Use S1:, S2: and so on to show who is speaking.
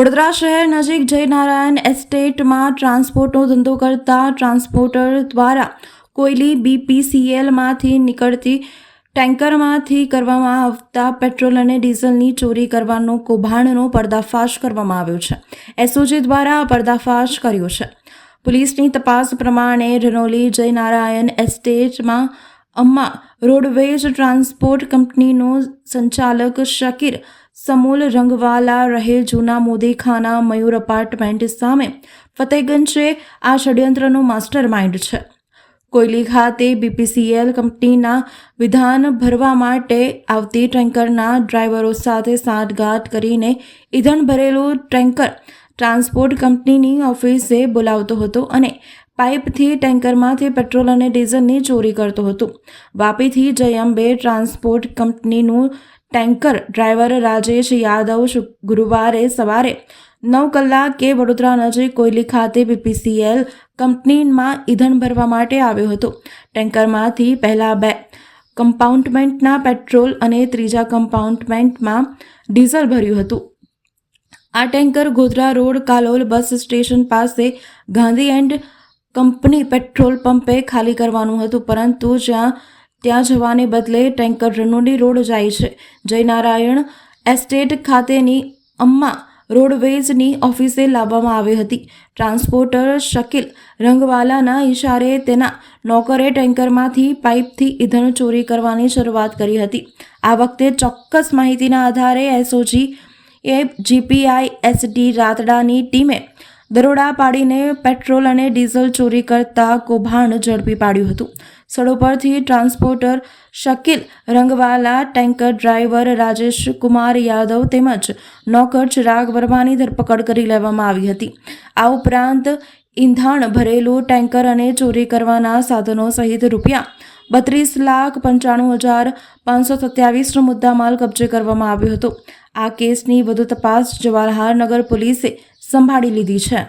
S1: વડોદરા શહેર નજીક જયનારાયણ એસ્ટેટમાં ટ્રાન્સપોર્ટનો ધંધો કરતા ટ્રાન્સપોર્ટર દ્વારા કોયલી BPCLમાંથી નીકળતી ટેન્કરમાંથી કરવામાં આવતા પેટ્રોલ અને ડીઝલની ચોરી કરવાનો કૌભાંડનો પર્દાફાશ કરવામાં આવ્યો છે। SOG દ્વારા પર્દાફાશ કર્યો છે। પોલીસની તપાસ પ્રમાણે રનોલી જયનારાયણ એસ્ટેટમાં અમ્મા રોડવેઝ ટ્રાન્સપોર્ટ કંપનીનો સંચાલક શકીર સમૂલ રંગવાલા રહે જૂના મોદીખાના મયુર અપાર્ટમેન્ટ સામે ફતેહગંજે આ ષડયંત્રનો માસ્ટર માઇન્ડ છે। કોયલી ખાતે BPCL કંપનીના વિધાન ભરવા માટે આવતી ટેન્કરના ડ્રાઈવરો સાથે સાંઠગાંઠ કરીને ઈંધણ ભરેલું ટેન્કર ટ્રાન્સપોર્ટ કંપનીની ઓફિસે બોલાવતો હતો અને પાઇપથી ટેન્કરમાંથી પેટ્રોલ અને ડીઝલની ચોરી કરતો હતો। વાપીથી જય અંબે ટ્રાન્સપોર્ટ કંપનીનું ટેન્કર ડ્રાઈવર રાજેશ યાદવ ગુરુવારે સવારે 9 કલાકે વડોદરા નજીક કોયલી ખાતે BPCL કંપનીમાં ઈંધણ ભરવા માટે આવ્યો હતો। ટેન્કરમાંથી પહેલા 2 કમ્પાર્ટમેન્ટના પેટ્રોલ અને ત્રીજા કમ્પાર્ટમેન્ટમાં ડીઝલ ભર્યું હતું। આ tanker Godhra road Kalol bus station પાસે ગાંધી એન્ડ કંપની પેટ્રોલ પંપે ખાલી કરવાનું હતું, પરંતુ ત્યાં જવાને બદલે ટેન્કર રનોલી રોડ જાય છે। જયનારાયણ એસ્ટેટ ખાતેની અમ્મા રોડવેઝની ઓફિસે લાવવામાં આવી હતી। ટ્રાન્સપોર્ટર શકીલ રંગવાલાના ઇશારે તેના નોકરે ટેન્કરમાંથી પાઇપથી ઈંધણ ચોરી કરવાની શરૂઆત કરી હતી। આ વખતે ચોક્કસ માહિતીના આધારે SOG GPISD રાતડાની ટીમે દરોડા પાડીને પેટ્રોલ અને ડીઝલ ચોરી કરતા કૌભાંડ ઝડપી પાડ્યું હતું। સ્થળો પરથી transporter Shakeel Rangwala, tanker driver Rajesh Kumar Yadav તેમજ નોકર ચિરાગ વર્માની ધરપકડ કરી લેવામાં આવી હતી। આ ઉપરાંત ઈંધણ ભરેલું ટેન્કર અને ચોરી કરવાના સાધનો સહિત ₹32,95,527નો મુદ્દામાલ કબજે કરવામાં આવ્યો હતો। આ કેસની વધુ તપાસ જવાહરનગર પોલીસે સંભાળી લીધી છે।